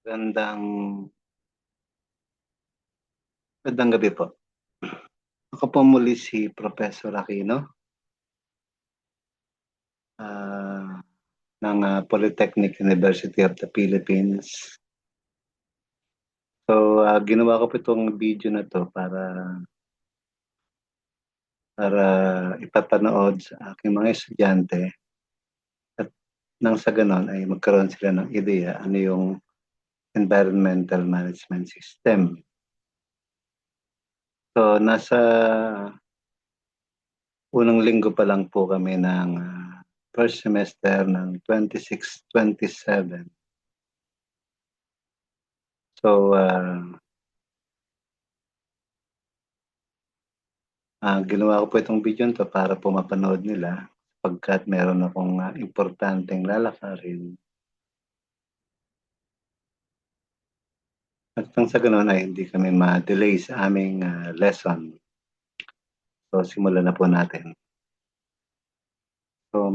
Magandang magandang gabi po. Ako po muli si Professor Aquino, ah, ng, Polytechnic University of the Philippines. So, ginawa ko po itong video na 'to para ipapanood sa aking mga estudyante at nang sa gano'n ay magkaroon sila ng ideya ano yung environmental management system. So, nasa unang linggo pa lang po kami ng, first semester ng 26-27. So, ginawa ko po itong video 'to para po mapanood nila sapagkat meron akong, importanteng lalakarin at nang sa gano'n ay hindi kami ma-delay sa aming, lesson. So, simulan na po natin. So,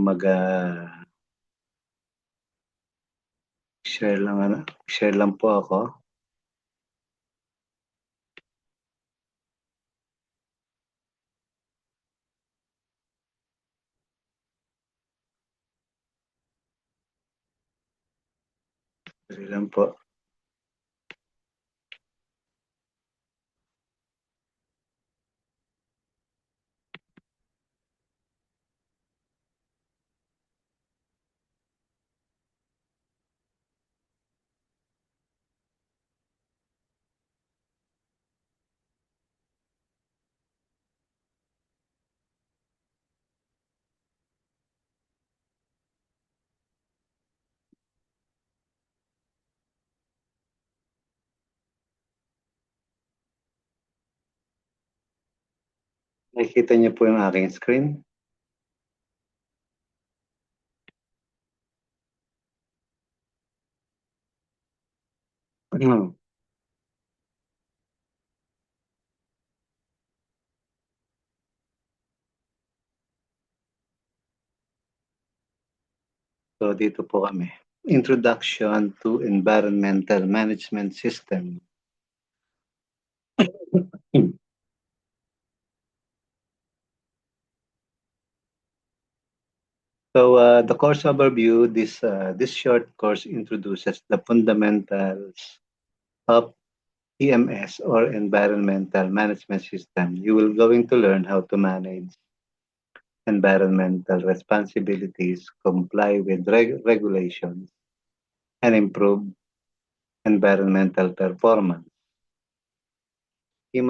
share lang po ako. Dali lang po. Nakikita niyo po yung aking screen? So, dito po kami. Introduction to Environmental Management System. So, the course overview, this short course introduces the fundamentals of EMS or Environmental Management System. You will going to learn how to manage environmental responsibilities, comply with regulations, and improve environmental performance. Key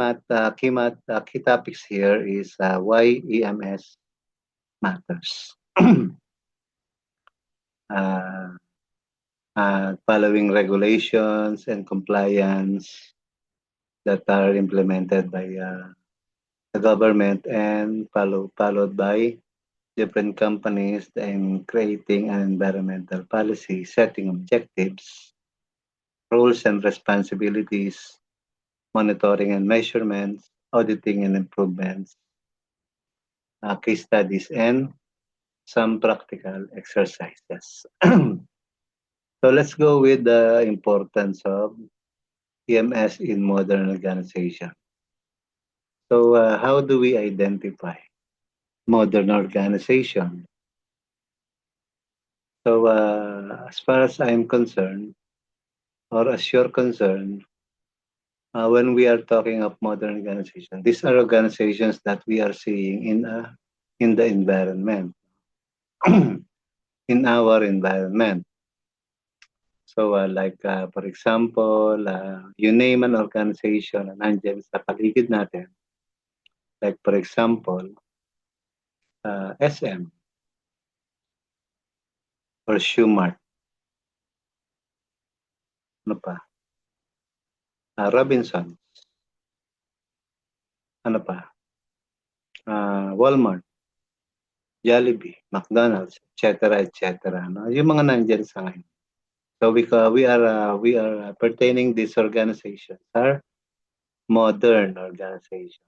topics here is why EMS matters. Following regulations and compliance that are implemented by the government and followed by different companies in creating an environmental policy, setting objectives, roles and responsibilities, monitoring and measurements, auditing and improvements, case studies, and some practical exercises. So let's go with the importance of EMS in modern organization. So how do we identify modern organization? So as far as I'm concerned, or as you're concerned, when we are talking of modern organization, these are organizations that we are seeing in the environment, in our environment. So for example, you name an organization na nandiyan sa paligid natin. Like for example, SM or Shoemart. Ano pa? Robinson. Ano pa? Walmart, Jollibee, McDonald's, etc., etc. No? Yung mga nandiyan sa ngayon. So we are pertaining these organizations are modern organizations.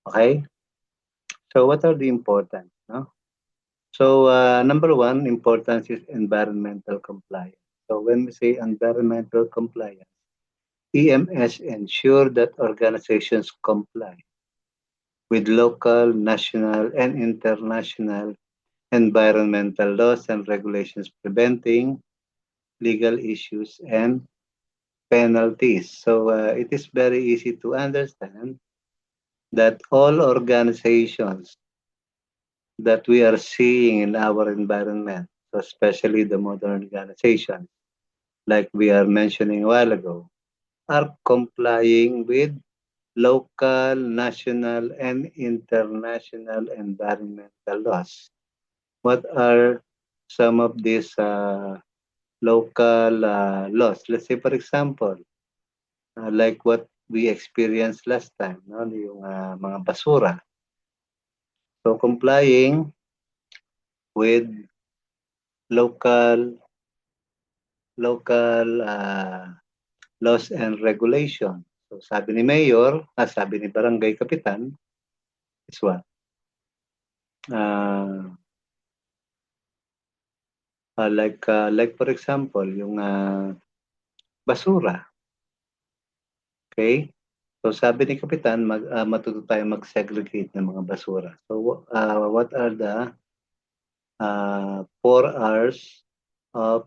Okay? So what are the importance? No? So number one, importance is environmental compliance. So when we say environmental compliance, EMS ensure that organizations comply with local, national, and international environmental laws and regulations, preventing legal issues and penalties. So it is very easy to understand that all organizations that we are seeing in our environment, so especially the modern organizations, like we are mentioning a while ago, are complying with local, national, and international environmental laws. What are some of these local laws? Let's say, for example, like what we experienced last time, no? Yung mga basura. So complying with local laws and regulations. So sabi ni Mayor, sabi ni Barangay Kapitan, is what? Like for example, yung basura. Okay? So sabi ni Kapitan, matuto tayo mag-segregate ng mga basura. So what are the 4 R's of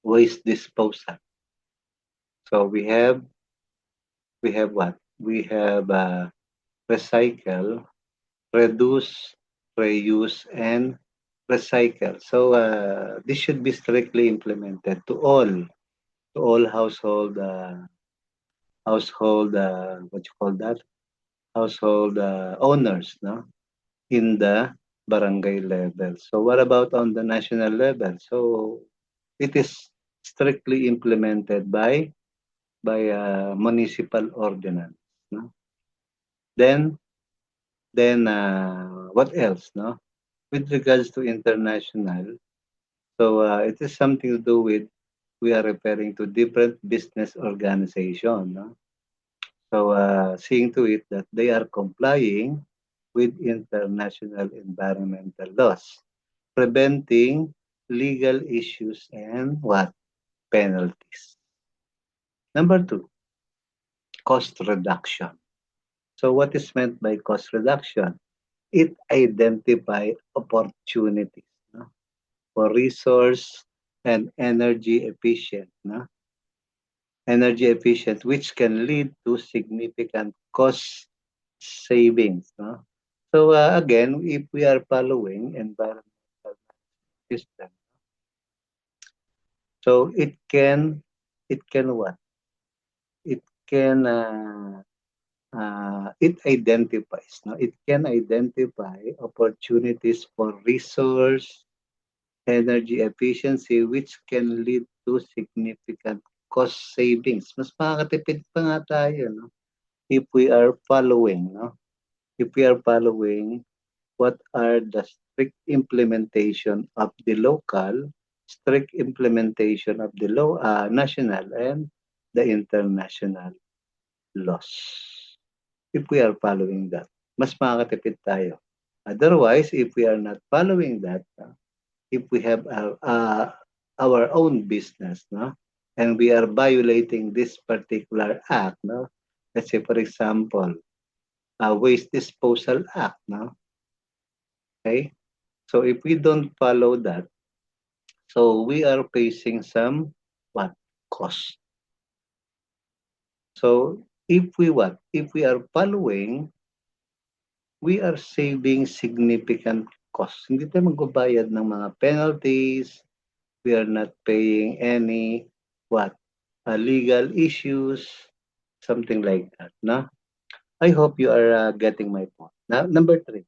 waste disposal? So we have what? We have recycle, reduce, reuse, and recycle. So this should be strictly implemented to all household what you call that? Household owners, no? In the barangay level. So what about on the national level? So it is strictly implemented by municipal ordinance, no? Then what else, no? With regards to international, so it is something to do with, we are referring to different business organization, no? So seeing to it that they are complying with international environmental laws, preventing legal issues and what? Penalties. Number 2, cost reduction. So what is meant by cost reduction? It identifies opportunities, no? For resource and energy efficient, no? Energy efficient, which can lead to significant cost savings, no? So again, if we are following environmental system, so it can what? It can it identifies, no? It can identify opportunities for resource, energy efficiency, which can lead to significant cost savings. Mas makakatipid pa nga tayo, no? If we are following, no? If we are following what are the strict implementation of the local, strict implementation of the national and the international laws. If we are following that, mas makakatipid tayo. Otherwise, if we are not following that, if we have our own business, no, and we are violating this particular act, no, let's say for example, waste disposal act, no, okay. So if we don't follow that, so we are facing some what? Cost. So if we are following, we are saving significant costs. Hindi tayo magbabayad ng mga penalties. We are not paying any legal issues, something like that, no? I hope you are getting my point. Now, number 3,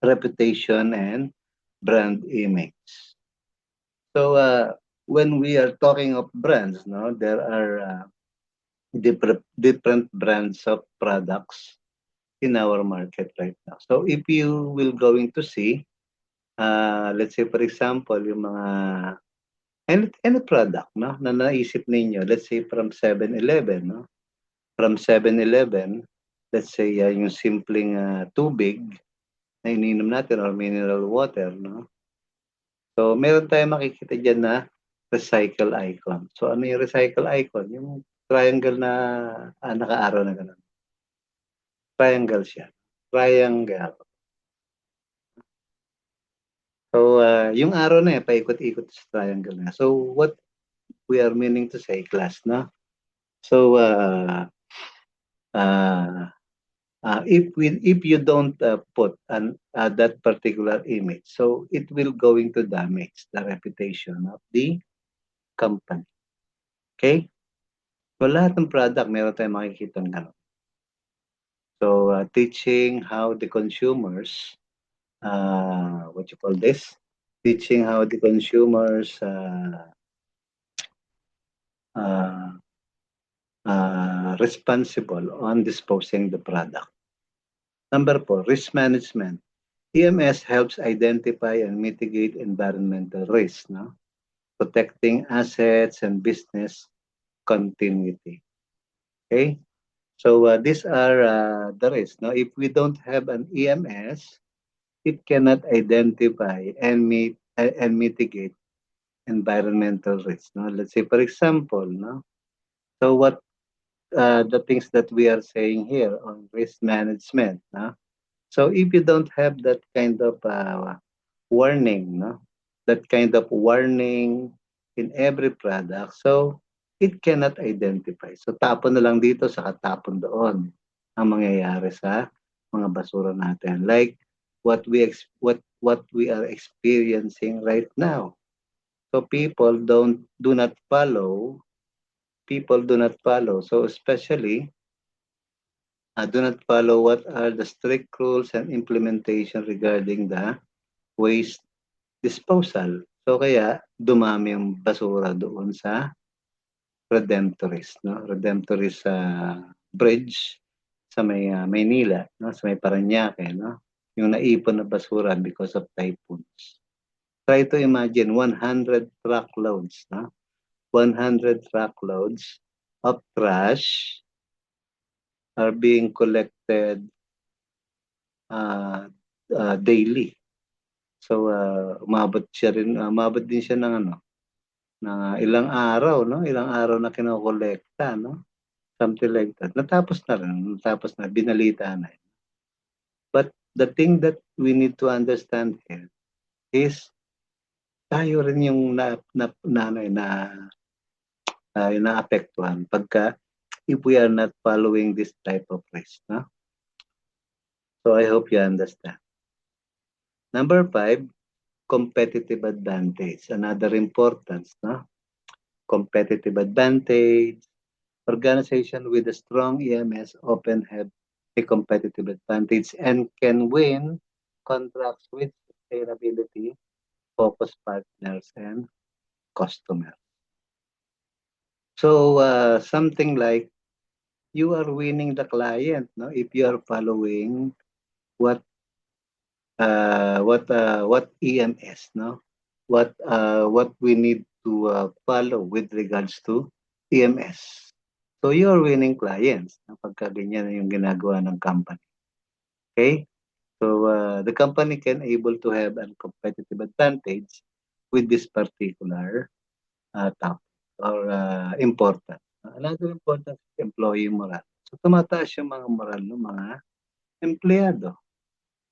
reputation and brand image. So when we are talking of brands, no, there are different brands of products in our market right now. So if you will going to see, let's say for example, yung mga any product, no, na naisip ninyo, let's say from 7-Eleven, no? From 7-Eleven, let's say yung simpleng tubig na ininom natin or mineral water, no? So meron tayong makikita diyan na recycle icon. So ano yung recycle icon? Yung triangle na naka-arrow na gano'n. Triangle siya. Triangle. So yung arrow na yan, paikot-ikot sa triangle na. So what we are meaning to say, class, no? So if you don't put that particular image, so it will going to damage the reputation of the company. Okay? So lahat ng product, meron tayong makikita ng gano'n. So teaching how the consumers, what you call this? Teaching how the consumers responsible on disposing the product. Number 4, risk management. EMS helps identify and mitigate environmental risk, no? Protecting assets and business continuity. Okay? So these are the risks. Now, if we don't have an EMS, it cannot identify and mitigate environmental risks. No? Let's say, for example, no? So what the things that we are saying here on risk management, no? So if you don't have that kind of warning, no? That kind of warning in every product, so it cannot identify. So tapon na lang dito sa tapon doon ang mangyayari sa mga basura natin. Like what we are experiencing right now. So people do not follow. So especially do not follow what are the strict rules and implementation regarding the waste disposal. So kaya dumami ang basura doon sa Redemptorist, no? Redemptorist bridge sa may Maynila, no? Sa may Parañaque, no? Yung naipon na basura because of typhoons. Try to imagine 100 truckloads, no? 100 truckloads of trash are being collected daily. So umabot din siya ng ilang araw, no? Ilang araw na kinokolekta, no? Something like that. Natapos na, binalita na. But the thing that we need to understand here is tayo rin yung naapektuhan pagka if we are not following this type of risk, no? So I hope you understand. Number 5, competitive advantage. Another importance, no? Competitive advantage. Organization with a strong EMS often have a competitive advantage and can win contracts with sustainability focused partners and customers. So something like you are winning the client, no? If you are following what EMS, no? What we need to follow with regards to EMS. So you're winning clients pagka ganyan yung ginagawa ng company. Okay? So the company can able to have a competitive advantage with this particular topic or important. Another important is employee morale. So tumataas yung mga moral ng mga empleyado.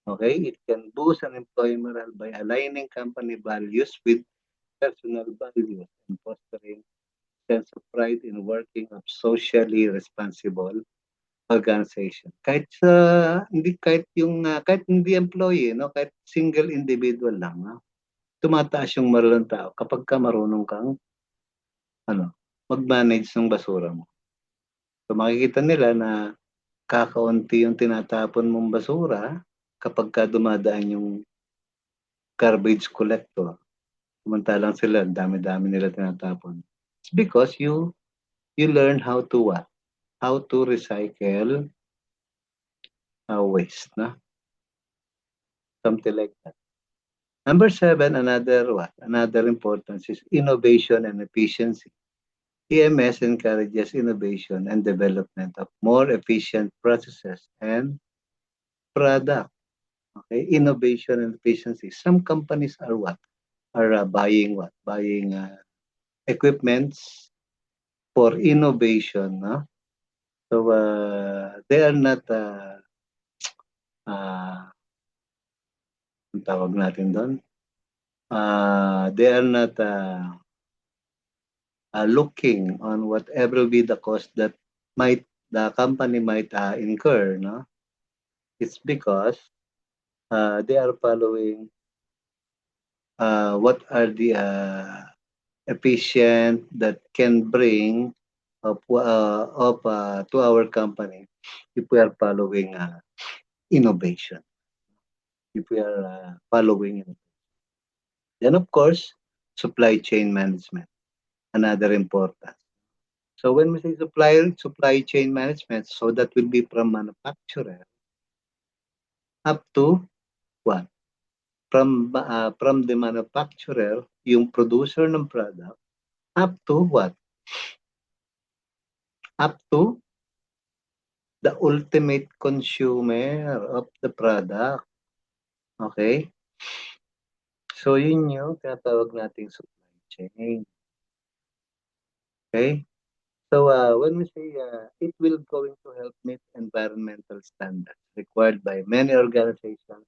Okay? It can boost an employee morale by aligning company values with personal values and fostering sense of pride in working of socially responsible organization. Kahit kahit hindi employee, no, kahit single individual lang, no, tumataas yung moral ng tao kapag ka marunong kang mag-manage ng basura mo. So makikita nila na kakaunti yung tinatapon mong basura kapag ka dumadaan yung garbage collector. Samantalang sila, dami-dami nila tinatapon. It's because you learn how to what? How to recycle waste, no? Something like that. Number 7, another importance is innovation and efficiency. EMS encourages innovation and development of more efficient processes and product. Okay, innovation and efficiency. Some companies are buying equipments for innovation, no? So, they are not, ang tawag natin doon, they are not looking on whatever be the cost that the company might incur, no? It's because they are following what are the efficient that can bring to our company if we are following innovation, if we are following it. Then, of course, supply chain management, another important. So when we say supply chain management, so that will be from manufacturer up to what? From the manufacturer, yung producer ng product, up to what? Up to the ultimate consumer of the product. Okay? So yun yung tinatawag nating supply chain. Okay? So when we say it will going to help meet environmental standards required by many organizations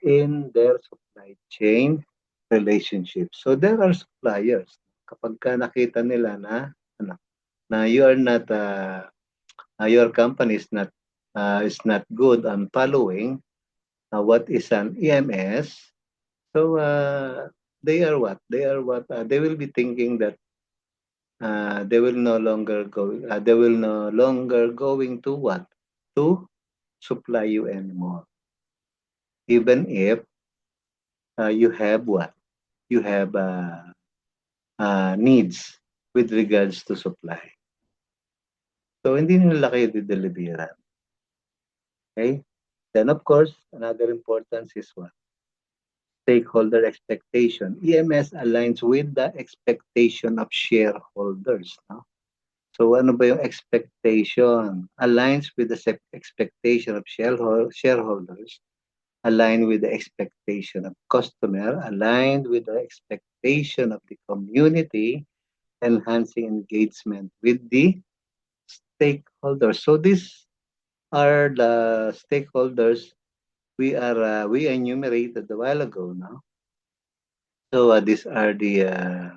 in their supply chain relationships. So there are suppliers. Kapag ka nakita nila na you are not your company is not good on following what is an EMS. So they are what? They will be thinking that they will no longer going to what? To supply you anymore. Even if you have what? You have needs with regards to supply. So hindi nila kayo dideliveran. Okay? Then of course, another importance is what? Stakeholder expectation. EMS aligns with the expectation of shareholders. No? So ano ba yung expectation? Aligns with the expectation of shareholders, aligned with the expectation of customer, aligned with the expectation of the community, enhancing engagement with the stakeholders. So these are the stakeholders we enumerated a while ago now. So these are the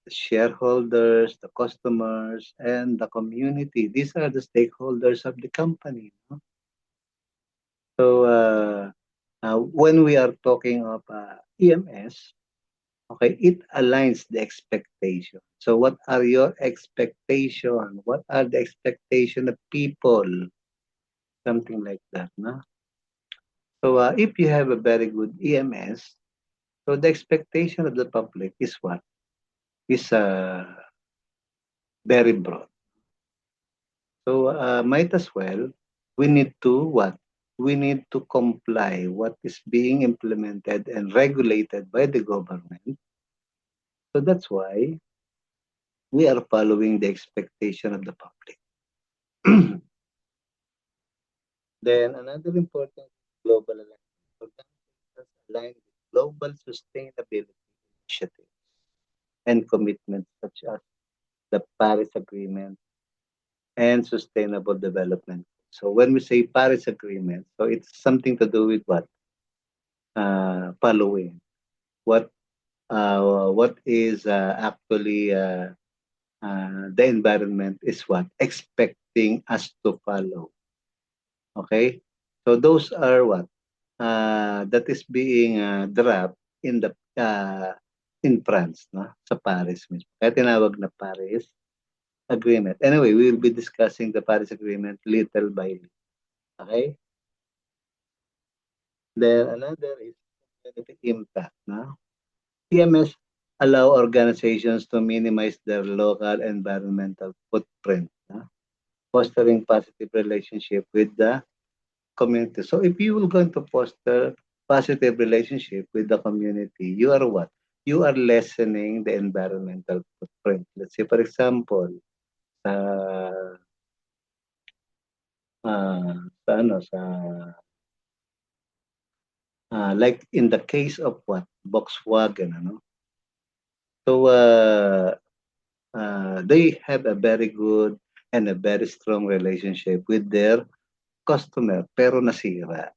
shareholders, the customers, and the community. These are the stakeholders of the company. No? So when we are talking of EMS, okay, it aligns the expectation. So what are your expectation? What are the expectation of people? Something like that, no? So if you have a very good EMS, so the expectation of the public is what? Is very broad. So might as well, we need to what? We need to comply what is being implemented and regulated by the government. So that's why we are following the expectation of the public. Then another important global alignment. Organizations align with global sustainability initiatives and commitments such as the Paris Agreement and Sustainable Development. So when we say Paris Agreement, so it's something to do with what? Following. What is actually the environment is what? Expecting us to follow. Okay? So those are what? That is being draft in the in France, no? Sa Paris mismo. Kaya tinawag na Paris Agreement. Anyway, we will be discussing the Paris Agreement little by little. Okay? Then another is community impact, no? EMS allow organizations to minimize their local environmental footprint, no? Fostering positive relationship with the community. So if you will going to foster positive relationship with the community, you are what? You are lessening the environmental footprint. Let's say, for example, like in the case of what? Volkswagen, ano? So, they have a very good and a very strong relationship with their customer, pero nasira.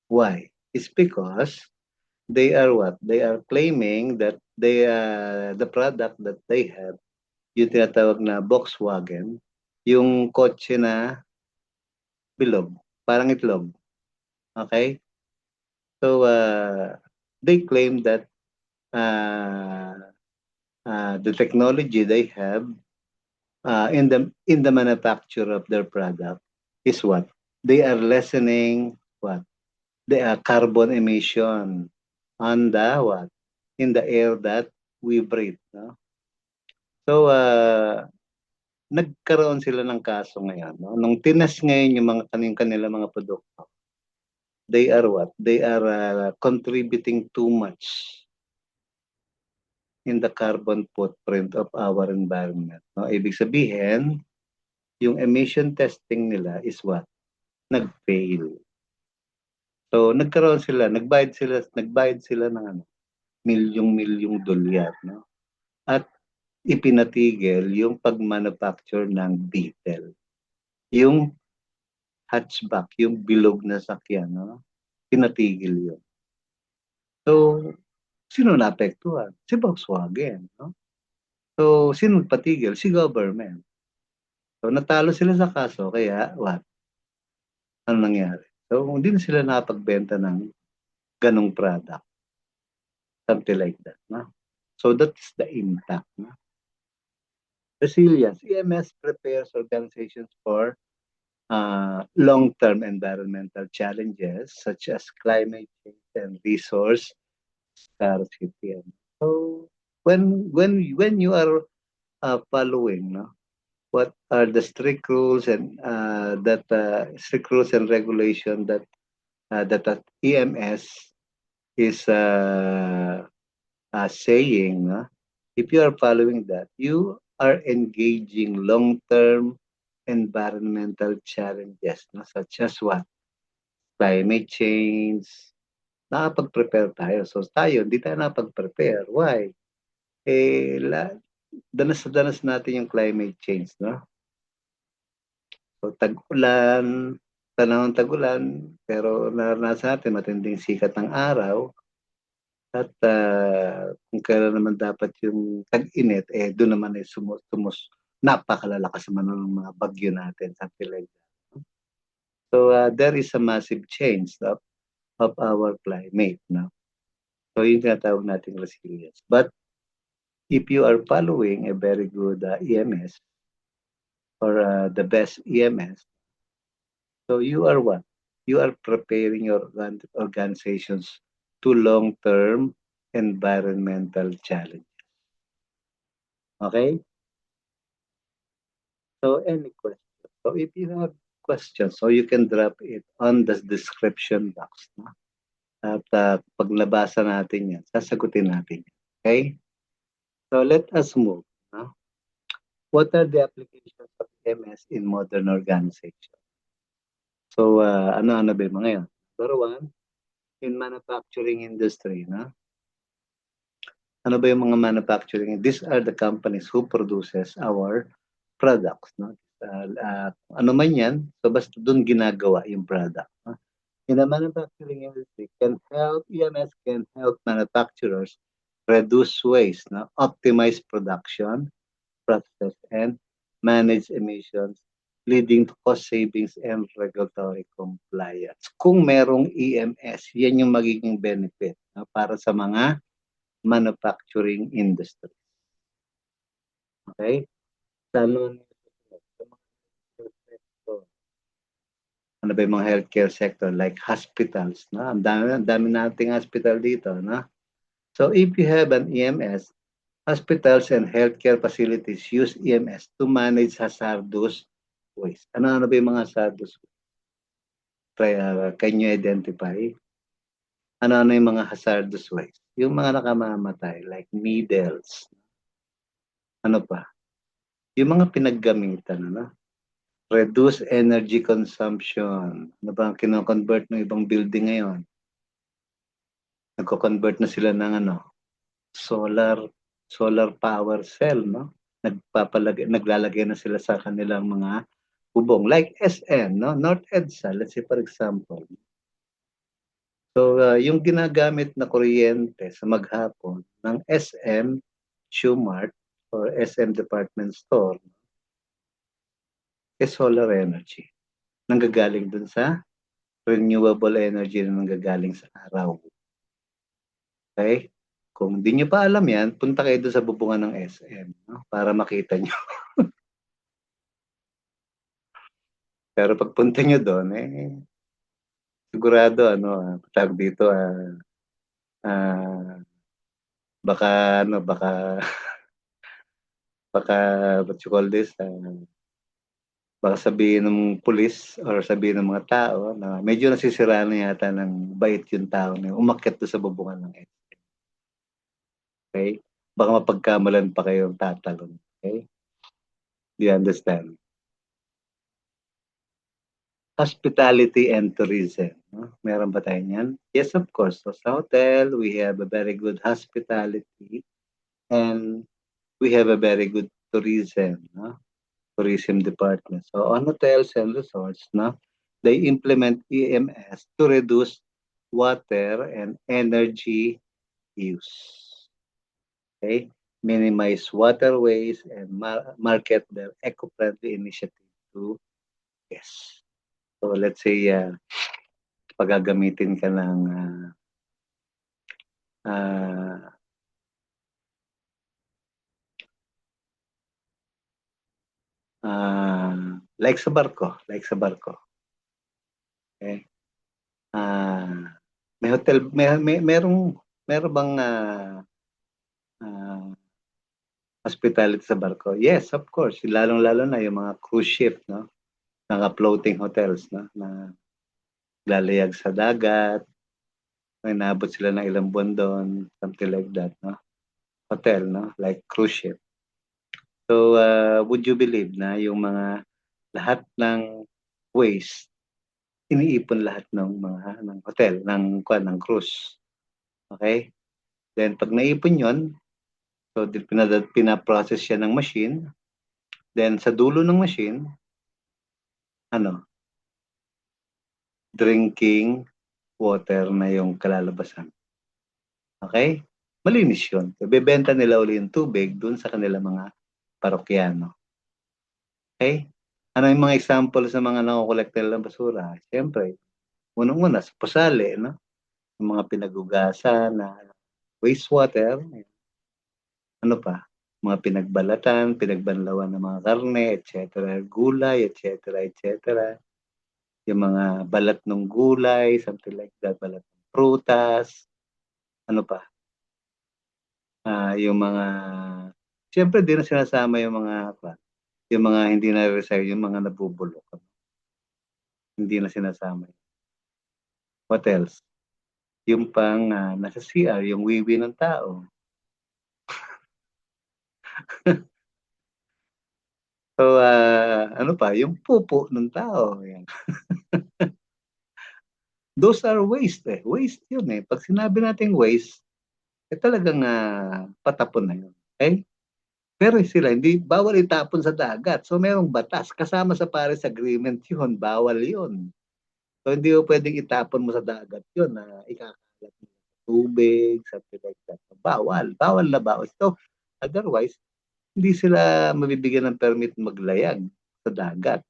Why? It's because they are what? They are claiming that the product that they have, yung tinatawag na Volkswagen, yung kotse na bilog, parang itlog. Okay? So, they claim that the technology they have in the manufacture of their product is what? They are lessening what? The carbon emission on the what? In the air that we breathe. No? So, nagkaroon sila ng kaso ngayon. No? Nung tinas ngayon yung mga kanila mga produkto, they are what? They are contributing too much in the carbon footprint of our environment. No? Ibig sabihin, yung emission testing nila is what? Nag-fail. So, nagbayad sila ng ano, milyong-milyong dolyar. No? At ipinatigil yung pag-manufacture ng Beetle. Yung hatchback, yung bilog na sakyan, no? Pinatigil yun. So, sino naapektuhan? Si Volkswagen. No? So, sino nagpatigil? Si government. So, natalo sila sa kaso, kaya what? Ano nangyari? So, hindi na sila nakapagbenta ng ganong product. Something like that. No? So, that's the impact. No? Resilience. EMS prepares organizations for long-term environmental challenges such as climate change and resource scarcity. So, when you are following, no, what are the strict rules and strict rules and regulation that EMS is saying, no? If you are following that, you are engaging long-term environmental challenges, no? Such as what? Climate change. Nakapag-prepare tayo. So tayo, hindi tayo nakapag-prepare. Why? Danas na danas natin yung climate change, no? So tag-ulan, panahon tag-ulan, pero naranasan natin matinding sikat ng araw. At kung kailan naman dapat yung tag-init, doon naman napakalalakas naman ng mga bagyo natin, something like that. So there is a massive change of our climate. No? So yung tinatawag nating resilience. But if you are following a very good EMS or the best EMS, so you are what? You are preparing your organizations to long-term environmental challenge. Okay? So any questions? So if you have questions, so you can drop it on the description box. No? At pag nabasa natin yan, sasagutin natin yan. Okay? So let us move. No? What are the applications of EMS in modern organization? So ano-ano ba yung mga yan? Number one, in manufacturing industry. No? Ano ba yung mga manufacturing? These are the companies who produces our products. No? Ano man yan, so basta doon ginagawa yung product. No? In the manufacturing industry, EMS can help manufacturers reduce waste, no? Optimize production process, and manage emissions, leading to cost savings and regulatory compliance. Kung merong EMS, yan yung magiging benefit, no? Para sa mga manufacturing industry. Okay? Ano ba yung mga healthcare sector like hospitals, no? Ang dami nating hospital dito, no? So if you have an EMS, hospitals and healthcare facilities use EMS to manage hazardous waste. Ano ba yung mga hazardous waste? Can you identify? Ano yung mga hazardous waste? Yung mga nakamamatay like needles. Ano pa? Yung mga pinaggamitan, ano? Reduce energy consumption. Ano ba ang kino-convert ng ibang building ngayon? Nagko-convert na sila ng solar solar power cell, no? Naglalagay na sila sa kanilang mga bubong. Like SM, no? North EDSA, let's say for example. So, yung ginagamit na kuryente sa maghapon ng SM, Shumart, or SM Department Store, is solar energy. Nanggagaling dun sa renewable energy na nanggagaling sa araw. Okay? Kung di nyo pa alam yan, punta kayo doon sa bubungan ng SM, no? Para makita nyo. Pero pagpunta nyo doon, sigurado, tawag dito, baka, baka, what you call this, baka sabihin ng pulis or sabihin ng mga tao na medyo nasisira na yata ng bait yung tao na umakyat doon sa bubungan ng SM. Okay? Baka mapagkamalan pa kayong tatalon. Okay? Do you understand? Hospitality and tourism. No? Meron ba tayo niyan? Yes, of course. So, sa hotel, we have a very good hospitality and we have a very good tourism. No? Tourism department. So, on hotels and resorts, no, they implement EMS to reduce water and energy use. Okay? Minimize waterways and market their eco-friendly initiative to guests. So, let's say, paggagamitin ka ng like sa barko, okay? May hotel, meron bang hospitality sa barko? Yes, of course. Lalong-lalo na yung mga cruise ship, no? Mga floating hotels, no? Na lalayag sa dagat, may naabot sila ng ilang buwan doon, something like that, no? Hotel, no? Like cruise ship. So, would you believe na yung mga lahat ng waste, iniipon lahat ng hotel, ng cruise. Okay? Then, pag naipon yon, so pinaprocess siya ng machine. Then, sa dulo ng machine, drinking water na yung kalalabasan. Okay? Malinis yun. Bebenta nila uli yung tubig dun sa kanila mga parokyano. Okay? Ano yung mga example sa mga nakukolekta ng basura? Siyempre, unang-una, sa pusali, no? Yung mga pinagugasan na wastewater, ano pa? Mga pinagbalatan, pinagbanlawan ng mga karne, etc. Gulay, etc. Yung mga balat ng gulay, something like that, balat ng prutas, ano pa? Yung mga, siyempre di na sinasama yung mga hindi na recycle, yung mga nabubulok. Hindi na sinasama. What else? Yung pang nasa CR, yung wiwi ng tao. So, ano pa? Yung pupo ng tao. Yan. Those are waste eh. Waste yun eh. Pag sinabi natin waste, talagang patapon na yun. Okay? Pero sila, hindi, bawal itapon sa dagat. So, mayroong batas. Kasama sa Paris Agreement yun. Bawal yun. So, hindi mo pwedeng itapon mo sa dagat yun na ikakalat mo tubig, something like that. Bawal. Bawal na bawal. So, otherwise, hindi sila mabibigyan ng permit maglayag sa dagat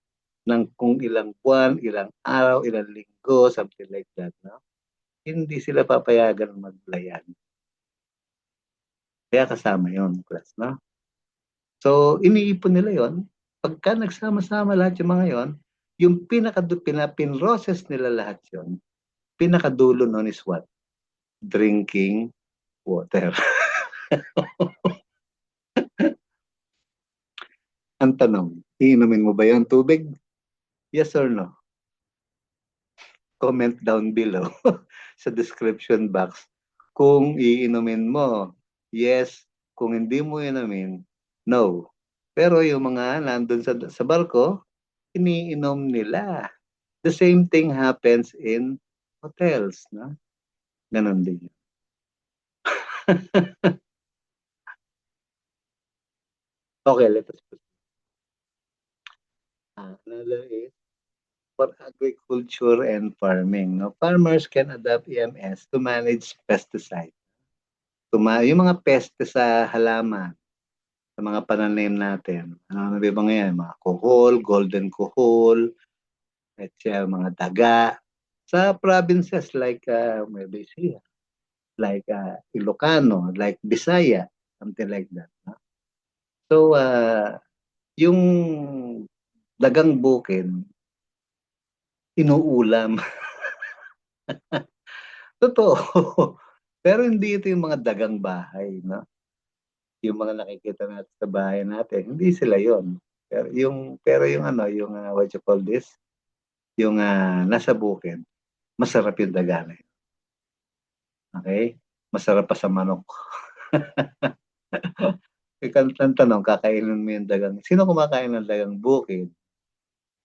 ng kung ilang buwan, ilang araw, ilang linggo, something like that. No? Hindi sila papayagan maglayag. Kaya kasama yun, class. No? So, iniipon nila yon. Pagka nagsama-sama lahat yung mga yon, yung pinaka-process nila lahat yon, pinakadulo nun is what? Drinking water. Ang tanong, iinumin mo ba yung tubig? Yes or no? Comment down below sa description box kung iinumin mo. Yes, kung hindi mo inumin, no. Pero yung mga nandun sa barko, iniinom nila. The same thing happens in hotels, no? Ganon din. Okay, let us proceed. Another is for agriculture and farming. No? Farmers can adopt EMS to manage pesticides. Yung mga peste sa halaman, sa mga pananim natin. Ano ba bang yan? Mga kuhol, golden kuhol, at mga daga. Sa provinces like Nueva Ecija, like Ilocano, like Bisaya, something like that. No? So, yung dagang bukid, inuulam. Totoo. Pero hindi ito yung mga dagang bahay, no? Yung mga nakikita natin sa bahay natin, hindi sila yon. Pero yung ano, yung what you call this? Yung nasa bukid, masarap yung daga na yun. Okay? Masarap pa sa manok. Ang tanong, kakainin mo yung dagang. Sino kumakain ng dagang bukid?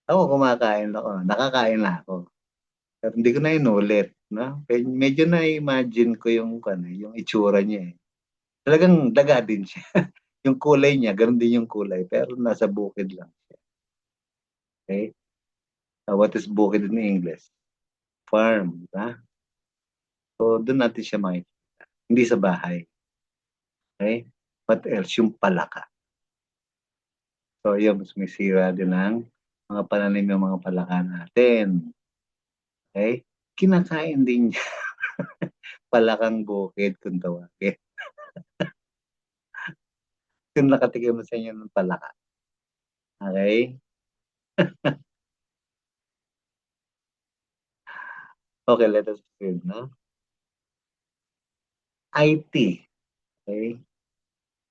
Ako kumakain ako. Nakakain na ako. Pero hindi ko na inulit. No? Medyo na-imagine ko yung itsura niya eh. Talagang daga din siya. Yung kulay niya, ganoon din yung kulay. Pero nasa bukid lang siya. Okay? What is bukid in English? Farm. Diba? So, doon natin siya makikita. Hindi sa bahay. Okay? What else? Yung palaka. So, yun, sumisira din ng mga pananim ng mga palaka natin. Okay? Kinakain din niya. Palakang bukid kung tawagin. Kung nakatikim mo sa inyo ng palaka. Okay? Okay, let us read, no? IT. Okay?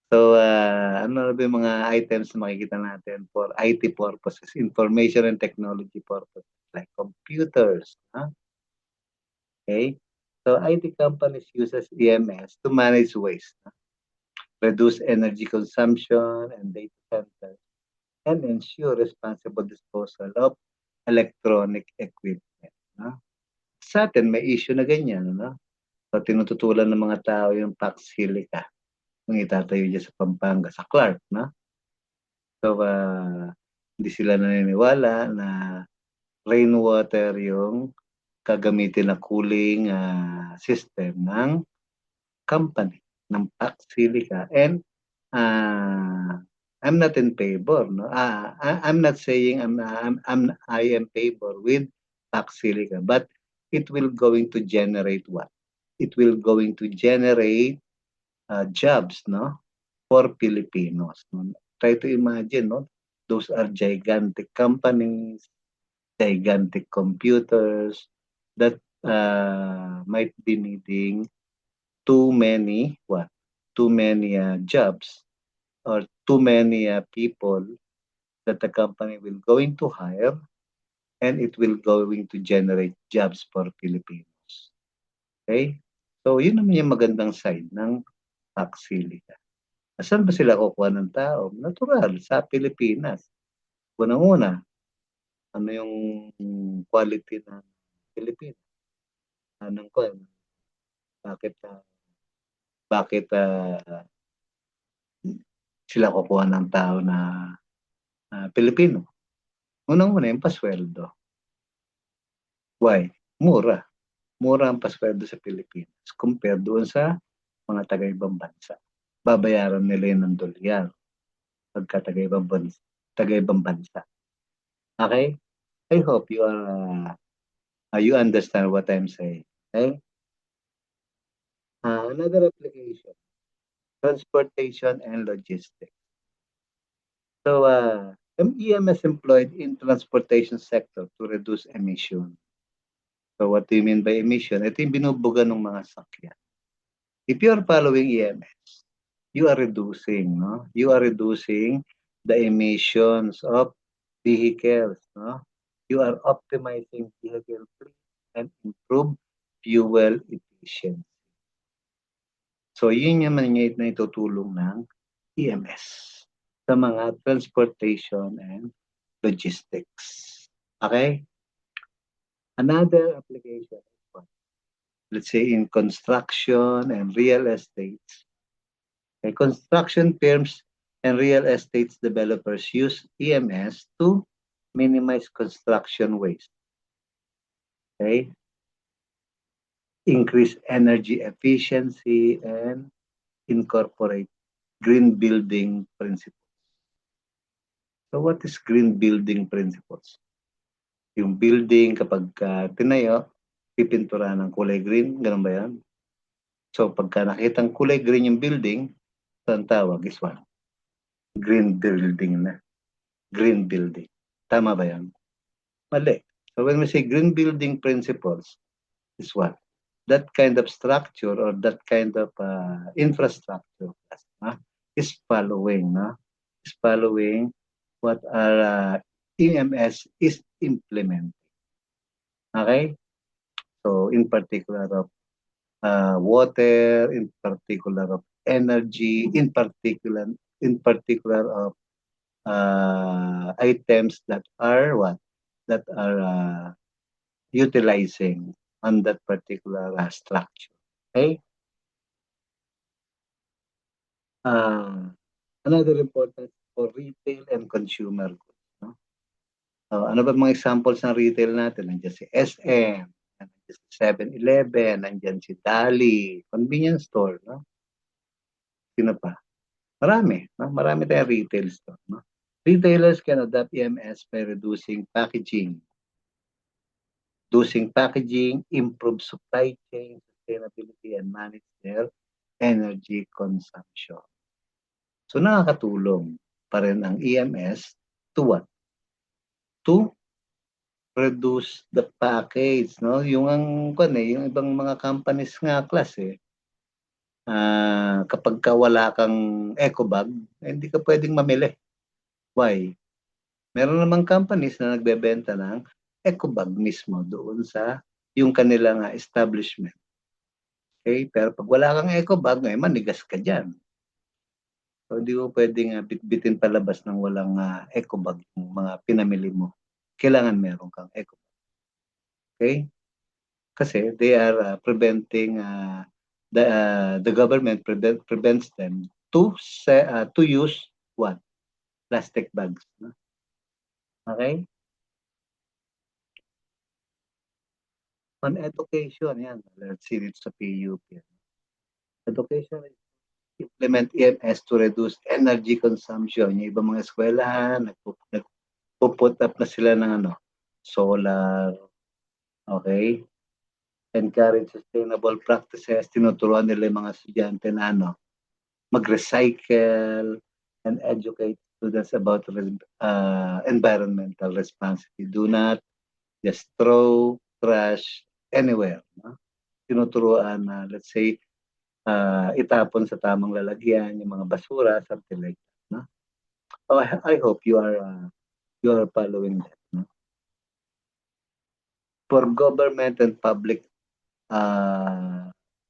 So, ano na ba yung mga items na makikita natin for IT purposes, information and technology purposes, like computers. Huh? Okay? So, IT companies uses EMS to manage waste, reduce energy consumption and data centers, and ensure responsible disposal of electronic equipment. No? Sa atin, may issue na ganyan. No? So, tinututulan ng mga tao yung Pax Silica kung itatayo dyan sa Pampanga, sa Clark. No? So, hindi sila naniniwala na rainwater yung gagamitin na cooling system ng company, ng Pax Silica. And I'm not in favor. No? I'm not saying I am favor with Pax Silica, but it will going to generate what? It will going to generate jobs, no, for Filipinos. No? Try to imagine, no, those are gigantic companies, gigantic computers that might be needing too many what? Too many jobs or too many people that the company will going to hire, and it will going to generate jobs for Filipinos. Okay? So, yun naman yung magandang side ng Pax Silica. Saan ba sila kukuha ng tao? Natural, sa Pilipinas. Unang-una, ano yung quality ng Pilipinas? Anong ko, bakit sila kukuha ng tao na Pilipino? Unang-una yung pasweldo. Why? Mura. Mura ang pasweldo sa Pilipinas compared doon sa mga taga-ibang bansa. Babayaran nila yun ng dolyar pagka taga-ibang bansa. Okay? I hope you understand what I'm saying. Okay? Another application, transportation and logistics. So, EMS employed in transportation sector to reduce emission. So, what do you mean by emission? Ito yung binubuga ng mga sakyan. If you are following EMS, you are reducing, no? You are reducing the emissions of vehicles, no? You are optimizing vehicle fleet and improve fuel efficiency. So, yun yung mangyayit na itutulong ng EMS sa mga transportation and logistics. Okay? Another application, let's say in construction and real estate. Okay, construction firms And real estate developers use EMS to minimize construction waste. Okay? Increase energy efficiency and incorporate green building principles. So what is green building principles? Yung building kapag tinayo, pipintura ng kulay green, ganun ba yan? So pagka nakitang kulay green yung building, ito ang tawag is what? Green building na. Green building. Tama ba yan? Mali. So when we say green building principles, is what? That kind of structure or that kind of infrastructure is following, is following what our EMS is implementing. Okay? So in particular of water, in particular of energy, in particular of items that are what? That are utilizing on that particular structure. Okay? Another important for retail and consumer goods. No? So, ano ba mga examples ng retail natin? Nandiyan si SM, nandiyan si 7-Eleven, nandiyan si Dali, convenience store. No? Sino pa? Marami. No? Marami tayong retail store. No? Retailers can adopt EMS by reducing packaging, improve supply chain sustainability, and manage their energy consumption. So nakakatulong pa rin ang EMS to what? To reduce the package, no? Yung yung ibang mga companies nga klase, kapag wala kang eco bag, hindi ka pwedeng mamili. Why? Meron namang companies na nagbebenta ng eco bag mismo doon sa yung kanilang establishment. Okay? Pero pag wala kang eco bag, manigas ka dyan. So, hindi mo pwedeng bitbitin palabas ng walang eco bag yung mga pinamili mo. Kailangan meron kang eco bag. Okay? Kasi they are preventing the government prevents them to use what? Plastic bags. No? Okay? On education, yan. Let's see it sa PUP. Education is implement EMS to reduce energy consumption. Yung ibang mga eskwelahan, nagpo-put up na sila ng solar. Okay? Encourage sustainable practices. Tinuturuan nila yung mga estudyante na mag-recycle and educate students about environmental responsibility. Do not just throw trash anywhere. No? Tinuturuan na, let's say, itapon sa tamang lalagyan, yung mga basura, something like that. No? So I hope you are following that. No? For government and public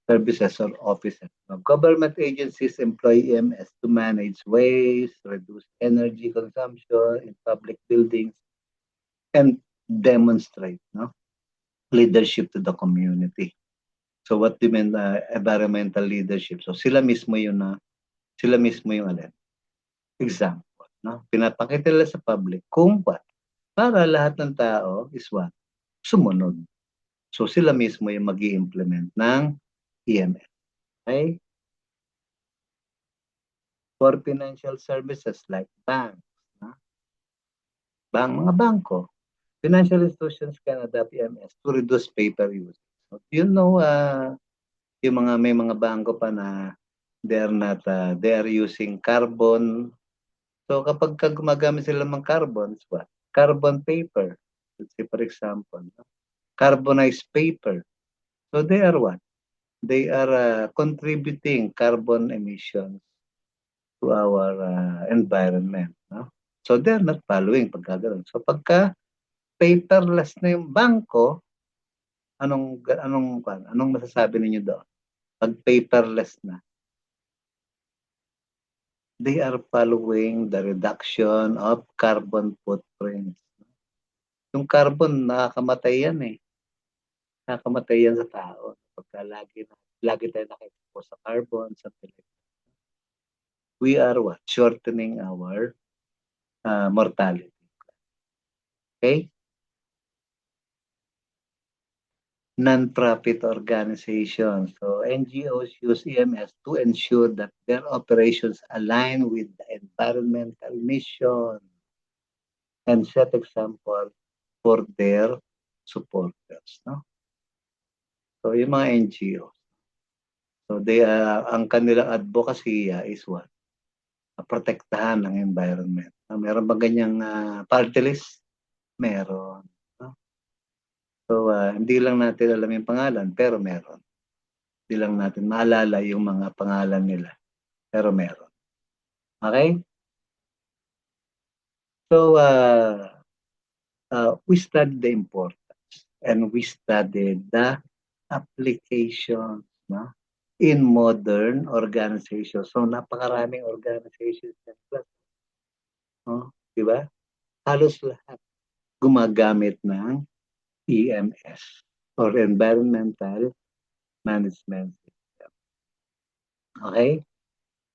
services or offices. Now, government agencies employ EMS to manage waste, reduce energy consumption in public buildings, and demonstrate leadership to the community. So what do you mean environmental leadership? So sila mismo yung example. No? Pinapakita nila sa public kung what? Para lahat ng tao is what? Sumunod. So sila mismo yung mag-i-implement ng EMS. Okay? For financial services like banks, mga bangko, financial institutions can adopt EMS to reduce paper use. So, may mga bangko pa na they are using carbon. So kapag gumagamit sila ng carbon, what? Carbon paper. Let's say for example, carbonized paper. So they are what? They are contributing carbon emissions to our environment. No? So they're not following pagkaganoon. So pagka paperless na yung bangko, anong masasabi ninyo doon? Pag paperless na, they are following the reduction of carbon footprints. Yung carbon, nakakamatay yan eh. Nakakamatay yan sa tao. Pagka lagi tayo nakikita sa carbon, something like that. we are what? Shortening our mortality. Okay? Non-profit organizations. So NGOs use EMS to ensure that their operations align with the environmental mission and set example for their supporters. No? So yung mga NGOs. So ang kanilang advocacy is what? Protektahan ang environment. Meron ba ganyang party list? Meron. No? So hindi lang natin alam yung pangalan, pero meron. Hindi lang natin maalala yung mga pangalan nila, pero meron. Okay? So we studied the importance and we studied the applications, no? In modern organizations. So napakaraming organizations yan. No? Di ba? Halos lahat gumagamit ng EMS or Environmental Management System. Okay?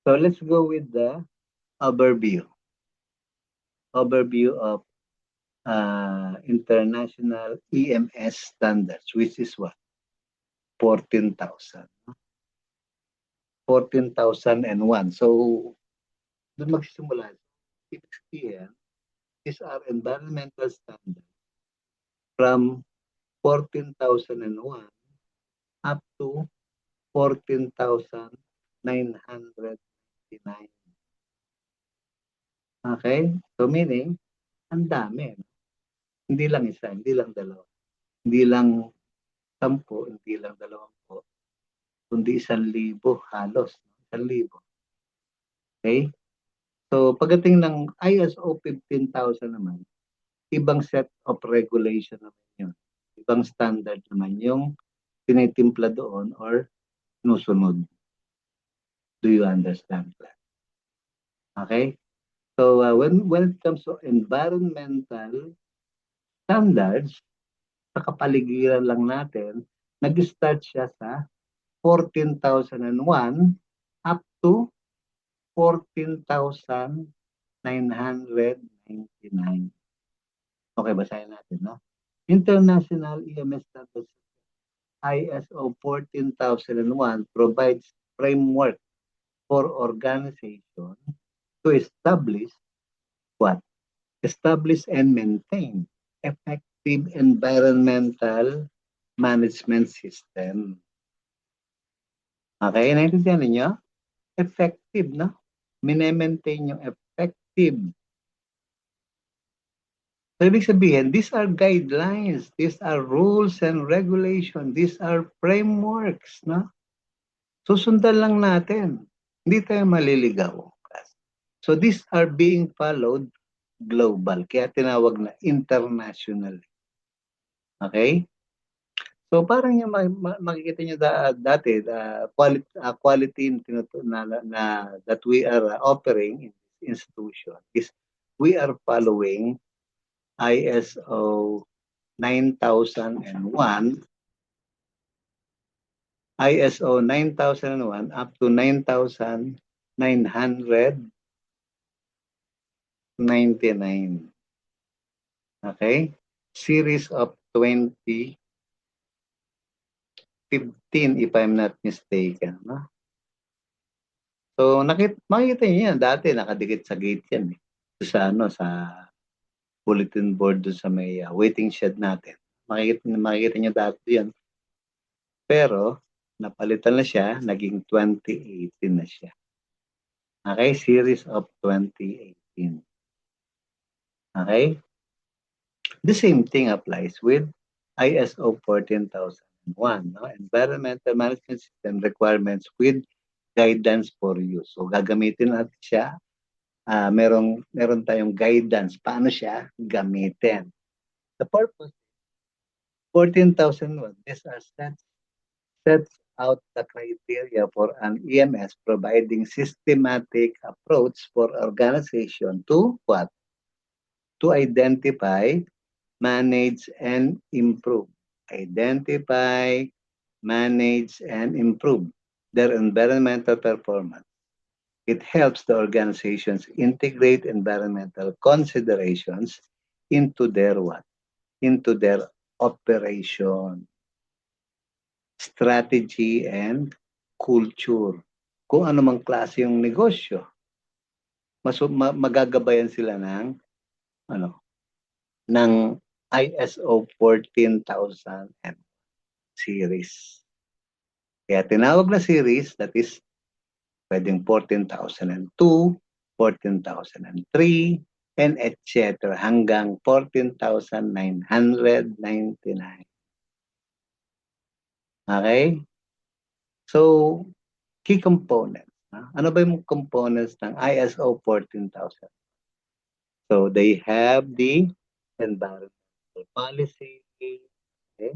So let's go with the overview. Overview of international EMS standards, which is what? 14,000. 14,001. So, doon magsisimula. Ibig sabihin, these are environmental standards from 14,001 up to 14,999. Okay? So, meaning, ang dami. Hindi lang isa, hindi lang dalawa. Hindi lang 10, hindi lang 20, kundi 1,000 halos. 1,000. Okay? So, pagdating ng ISO 15,000 naman, ibang set of regulation naman yun. Ibang standard naman yung tinitimpla doon or sinusunod. Do you understand that? Okay? So, when it comes to environmental standards, sa kapaligiran lang natin, nag-start siya sa 14,001 up to 14,999. Okay, basahin natin, no? International EMS Standards ISO 14,001 provides framework for organization to establish what? Establish and maintain effective environmental management system. Okay, naintindihan ninyo? Effective, no? Mine-maintain yung effective. So, ibig sabihin, these are guidelines, these are rules and regulations, these are frameworks, no? Susundan lang natin. Hindi tayo maliligaw. So, these are being followed global, kaya tinawag na international. Okay? So, parang yung makikita nyo dati, quality na that we are offering in this institution is we are following ISO 9001, ISO 9001 up to 9,999. Okay? Series of 2015, if I'm not mistaken. No? So, makikita niyo yan. Dati, nakadikit sa gate yan. Sa bulletin board doon sa may waiting shed natin. Makikita niyo dati yan. Pero, napalitan na siya, naging 2018 na siya. Okay? Series of 2018. Okay? The same thing applies with ISO 14,001. No? Environmental Management System requirements with guidance for use. So, gagamitin natin siya. Meron tayong guidance. Paano siya gamitin? The purpose, 14,001, these are sets out the criteria for an EMS providing systematic approach for organization to what? To identify, manage, and improve. Identify, manage, and improve their environmental performance. It helps the organizations integrate environmental considerations into their what? Into their operation, strategy, and culture. Kung ano mang klase yung negosyo, magagabayan sila ng ano, ng ISO 14,000 series. Kaya tinawag na series, that is pwedeng 14,002, 14,003, and etc. hanggang 14,999. Okay? So, key components. Ano ba yung components ng ISO 14,000? So, they have the environmental policy. Okay?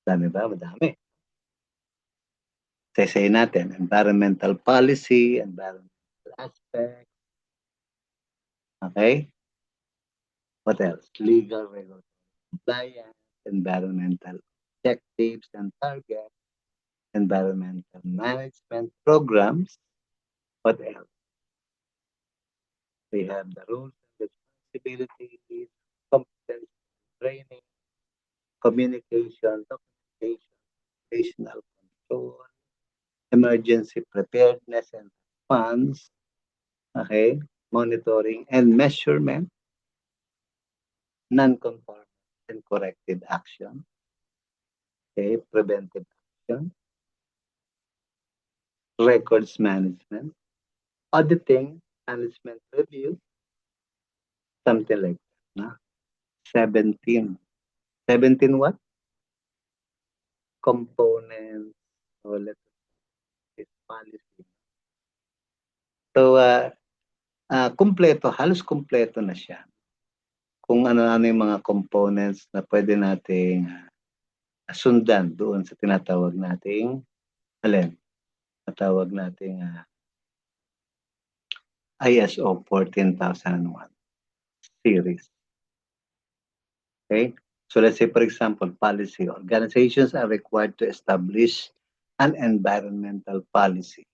Dami ba? Madami. Say natin, environmental policy, environmental aspect. Okay? What else? Legal, regulatory compliance, environmental objectives and targets, environmental management programs. What else? We have the rules and responsibilities, competence training, communication, documentation, operational control, emergency preparedness and response, okay, monitoring and measurement, non-conformance and corrective action, okay, preventive action, records management, auditing, management review, something like that. No? 17. 17 what? Components or let's say policy. So, kumpleto, halos kumpleto na siya. Kung ano-ano yung mga components na pwede nating sundan doon sa tinatawag nating ISO 14,001 series. Okay? So let's say, for example, policy. Organizations are required to establish an environmental policy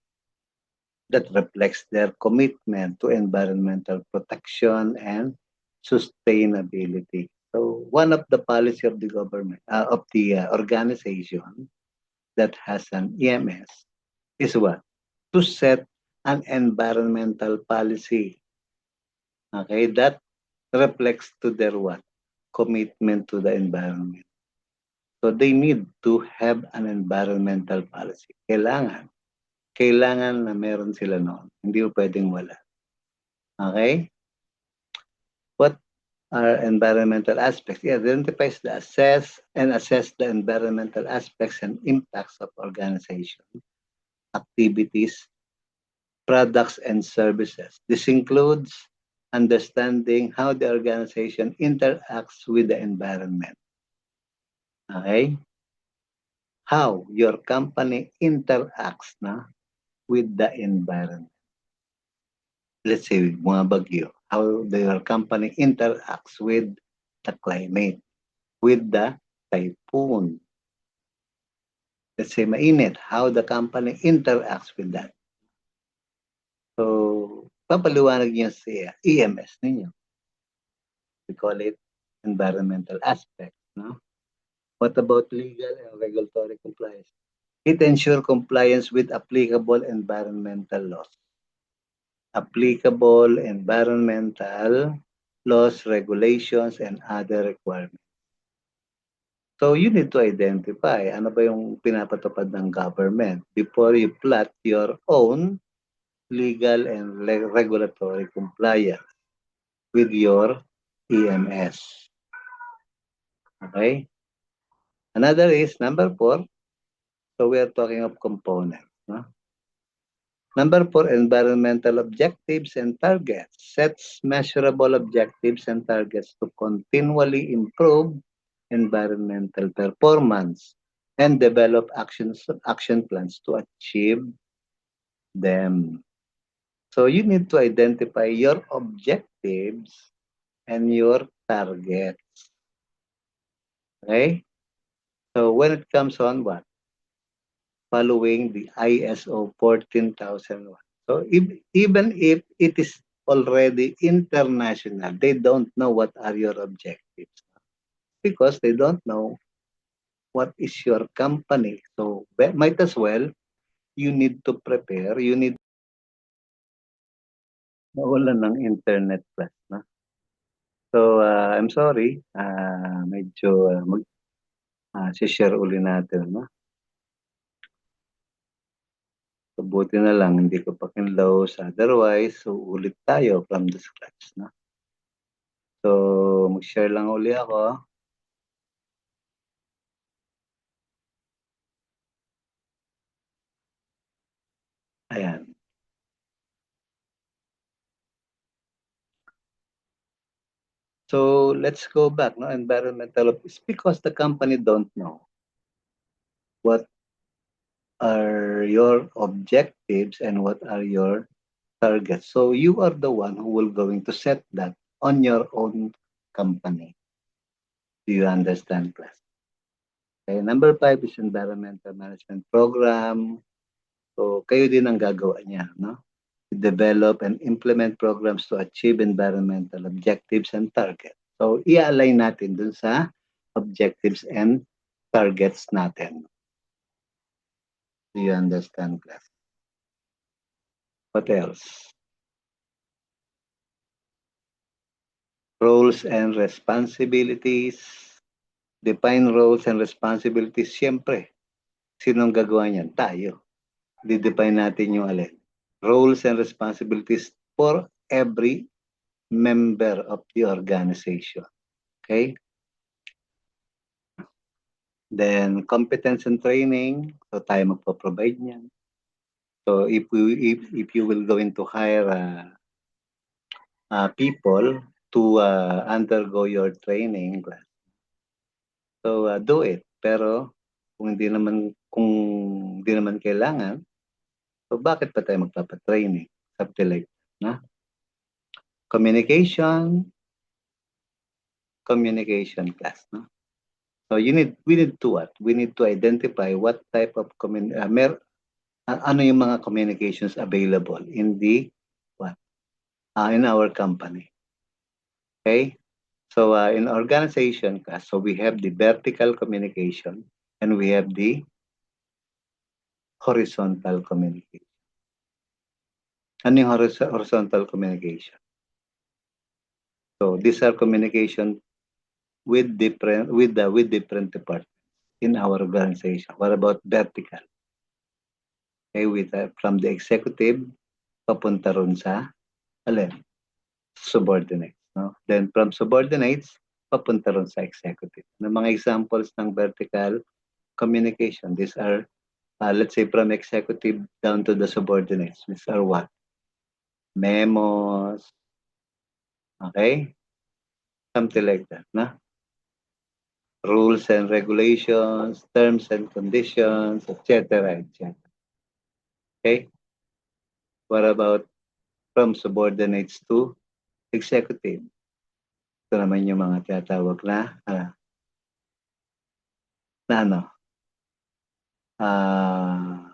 that reflects their commitment to environmental protection and sustainability. So one of the policy of the government, of the organization that has an EMS is what? To set an environmental policy. Okay, that reflects to their what? Commitment to the environment. So they need to have an environmental policy. Kailangan na meron sila noon. Hindi mo pwedeng wala. Okay? What are environmental aspects? It identifies assess the environmental aspects and impacts of organization, activities, products, and services. This includes understanding how the organization interacts with the environment. Okay? How your company interacts with the environment. Let's say, mga bagyo. How your company interacts with the climate, with the typhoon. Let's say, mainit. How the company interacts with that. So, papaliwanag niya si EMS ninyo. We call it environmental aspect. No? What about legal and regulatory compliance? It ensures compliance with applicable environmental laws. Applicable environmental laws, regulations, and other requirements. So you need to identify ano ba yung pinapatupad ng government before you plot your own legal and regulatory compliance with your EMS. Okay? Another is number 4. So we are talking of components. No? Number 4, environmental objectives and targets. Sets measurable objectives and targets to continually improve environmental performance and develop action plans to achieve them. So you need to identify your objectives and your targets. Okay? So when it comes on what? following the ISO 14001. So even if it is already international, they don't know what are your objectives because they don't know what is your company. So might as well, you need to prepare, you need wala ng internet class na. So, I'm sorry, medyo share uli natin, no? So, buti na lang, hindi ko pa kinlose. Otherwise, so ulit tayo from the scratch, no? So, mag-share lang uli ako. Ayan. So, let's go back, no? Environmental, it's because the company don't know what are your objectives and what are your targets. So, you are the one who will going to set that on your own company. Do you understand, class? Okay, number 5 is environmental management program. So, kayo din ang gagawa niya, no? Develop and implement programs to achieve environmental objectives and targets. So, i-align natin dun sa objectives and targets natin. Do you understand, class? What else? Roles and responsibilities. Define roles and responsibilities. Siyempre, sinong gagawa niyan? Tayo. Di-define natin yung alin. Roles and responsibilities for every member of the organization. Okay? Then, competence and training. So, tayo magpo-provide niyan. So, if you will going to hire people to undergo your training, so do it. Pero kung hindi naman kailangan, so bakit pa tayo magpapa-training? Something like that, na? Communication class, no? So we need to what? We need to identify what type of ano yung mga communications available in the what? In our company. Okay? So in organization class, so we have the vertical communication and we have the horizontal communication. Ano yung horizontal communication? So these are communication with different departments in our organization. What about vertical? Okay, with from the executive papunta ron sa alin? Subordinates, no? Then from subordinates papunta ron sa executive. Ng mga examples ng vertical communication, these are let's say from executive down to the subordinates. These are what? Memos, okay? Something like that, na? Rules and regulations, terms and conditions, etc., etc. Okay? What about from subordinates to executive? Ito naman yung mga tinatawag na ano?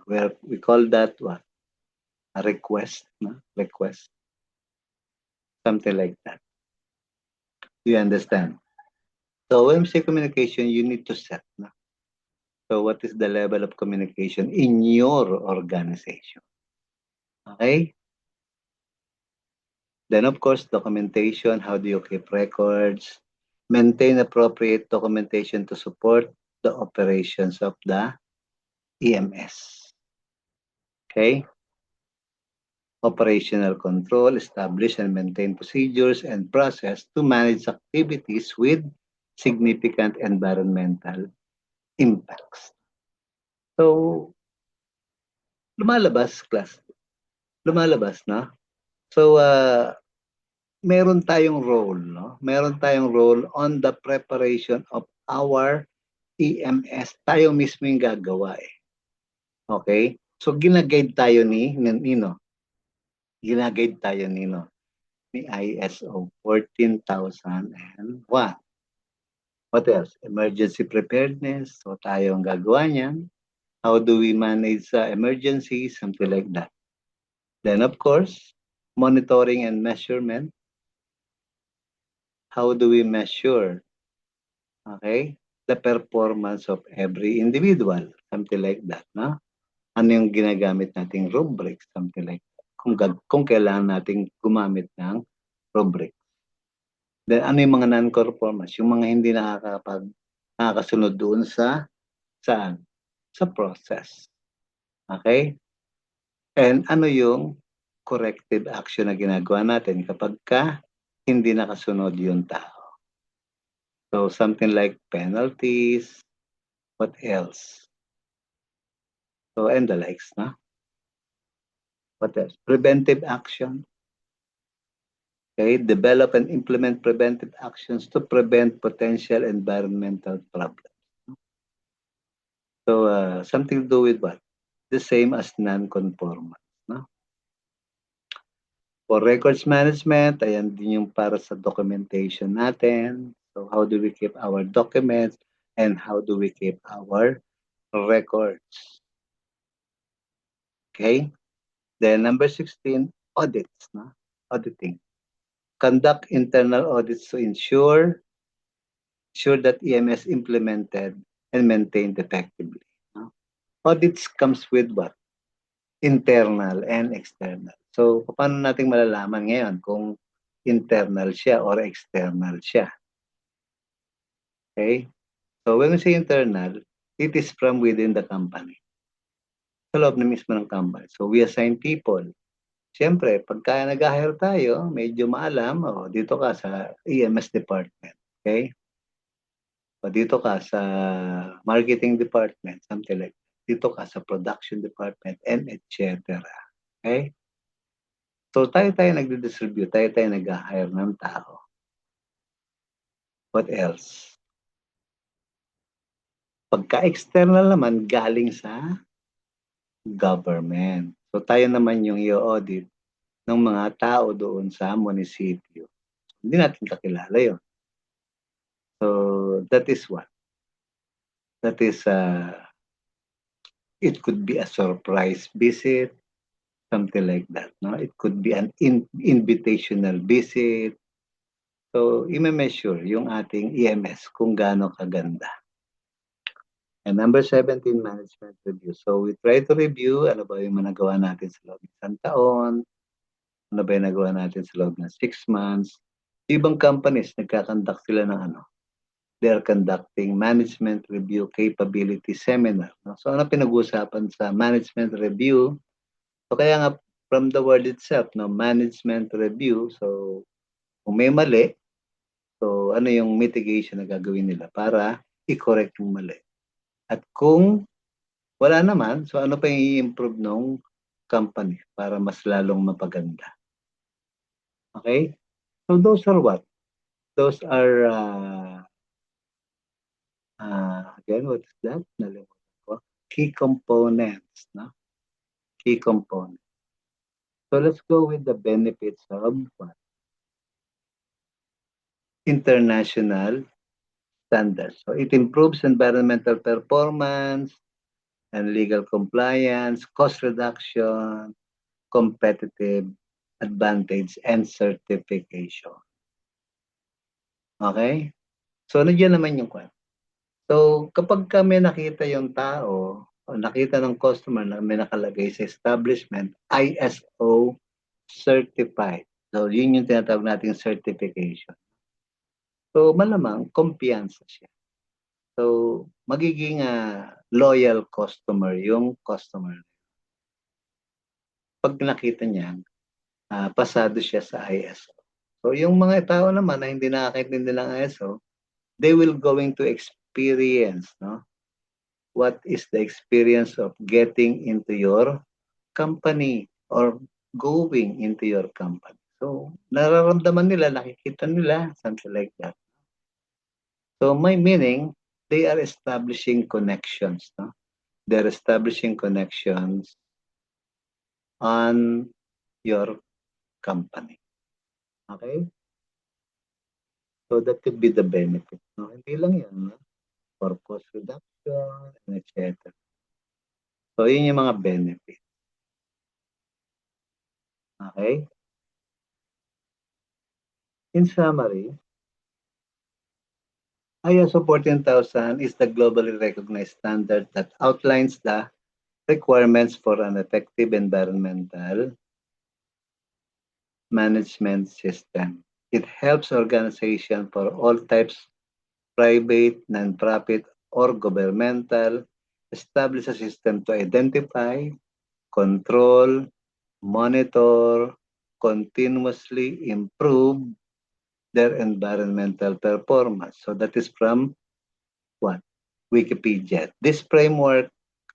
Where we call that what? A request, no? Request. Something like that. Do you understand? So when we say communication, you need to set, no? So what is the level of communication in your organization? Okay? Then of course, documentation, how do you keep records? Maintain appropriate documentation to support the operations of the EMS. Okay? Operational control, establish and maintain procedures and process to manage activities with significant environmental impacts. So, lumalabas, class. Lumalabas, no? So, meron tayong role, no? Meron tayong role on the preparation of our EMS. Tayo mismo yung gagawa eh. Okay? So, ginaguide tayo ni Nino. Ginaguide tayo Nino. Ni ISO 14001. What else? Emergency preparedness. So, tayo ang gagawa niyan. How do we manage emergencies, something like that. Then, of course, monitoring and measurement. How do we measure, okay, the performance of every individual, something like that, no? Ano yung ginagamit nating rubric, something like that. Kung kailangan nating gumamit ng rubric. Then, ano yung mga non-conformance? Yung mga hindi nakakasunod doon saan? Sa process. Okay? And ano yung corrective action na ginagawa natin kapag hindi nakasunod yung tao? So, something like penalties, what else? So, and the likes, no? What else? Preventive action. Okay, develop and implement preventive actions to prevent potential environmental problems. So, something to do with what? The same as non-conformance. No? For records management, ayan din yung para sa documentation natin. So, how do we keep our documents and how do we keep our records? Okay? Then, number 16, audits. No? Auditing. Conduct internal audits to ensure that EMS implemented and maintained effectively. No? Audits comes with what? Internal and external. So, paano natin malalaman ngayon kung internal siya or external siya? Okay? So, when we say internal, it is from within the company. Sa loob na mismo ng company. So, we assign people. Siyempre, pagka nag-hire tayo, medyo maalam, dito ka sa EMS department. Okay? O dito ka sa marketing department, something like that. Dito ka sa production department, and etc. Okay? So, tayo nagdi-distribute, tayo nag-hire ng tao. What else? Pagka-external naman, galing sa government. So, tayo naman yung i-audit ng mga tao doon sa munisipyo. Hindi natin kakilala yun. So, that is what? That is, it could be a surprise visit, something like that. No? It could be an invitational visit. So, i-measure yung ating EMS kung gaano kaganda. And number 17, management review. So, we try to review ano ba yung nagawa natin sa loob ng isang taon, ano ba yung nagawa natin sa loob ng 6 months. Ibang companies, nagkakandak sila ng ano, they are conducting management review capability seminar. No? So, ano pinag-uusapan sa management review? So, kaya nga, from the word itself, no, management review, so, kung may mali, so, ano yung mitigation na gagawin nila para i-correct yung mali. At kung wala naman, so ano pa yung i-improve ng company para mas lalong mapaganda. Okay? So those are what? Those are, again, what is that? Nalimutan ko. Key components. No? Key components. So let's go with the benefits of what? International standards. So it improves environmental performance and legal compliance, cost reduction, competitive advantage, and certification. Okay? So, nandiyan naman yung kwan. So, kapag kami nakita yung tao, o nakita ng customer na may nakalagay sa establishment, ISO certified. So, yun yung tinatawag nating certification. So, malamang, kumpiyansa siya. So, magiging loyal customer yung customer. Pag nakita niya, pasado siya sa ISO. So, yung mga tao naman na hindi nakakaintindi ng ISO, they will going to experience, no? What is the experience of getting into your company or going into your company. So, nararamdaman nila, nakikita nila, something like that. So, my meaning, they are establishing connections, no? They're establishing connections on your company. Okay? So, that could be the benefit. No? Hindi lang yan, no? For cost reduction, etc. So, yun yung mga benefit. Okay? In summary, ISO 14000 is the globally recognized standard that outlines the requirements for an effective environmental management system. It helps organizations for all types, private, non-profit, or governmental, establish a system to identify, control, monitor, continuously improve their environmental performance. So that is from what? Wikipedia. This framework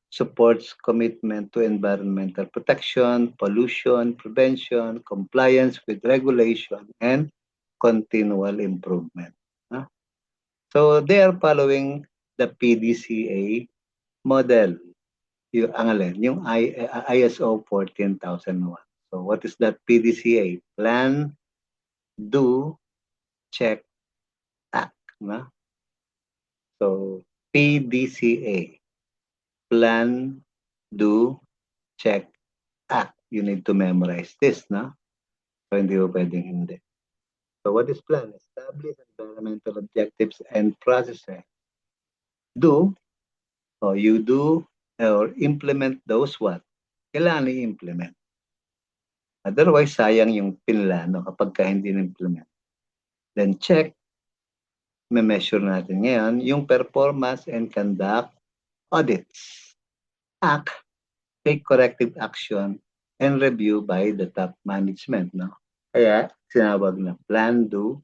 supports commitment to environmental protection, pollution prevention, compliance with regulation, and continual improvement. So they are following the PDCA model. Yung, ang alin, yung ISO 14001. So what is that PDCA? Plan, do, check, act. Na? So PDCA. Plan, do, check, act. You need to memorize this, no? So hindi mo pwedeng hindi. So what is plan? Establish environmental objectives and processes. Do, so you do or implement those what? Kailangan i-implement. Otherwise, sayang yung pinlano kapag ka hindi na-implement. Then check, me-measure natin ngayon yung performance and conduct audits. Act, take corrective action and review by the top management. No? Kaya, sinawag na plan, do,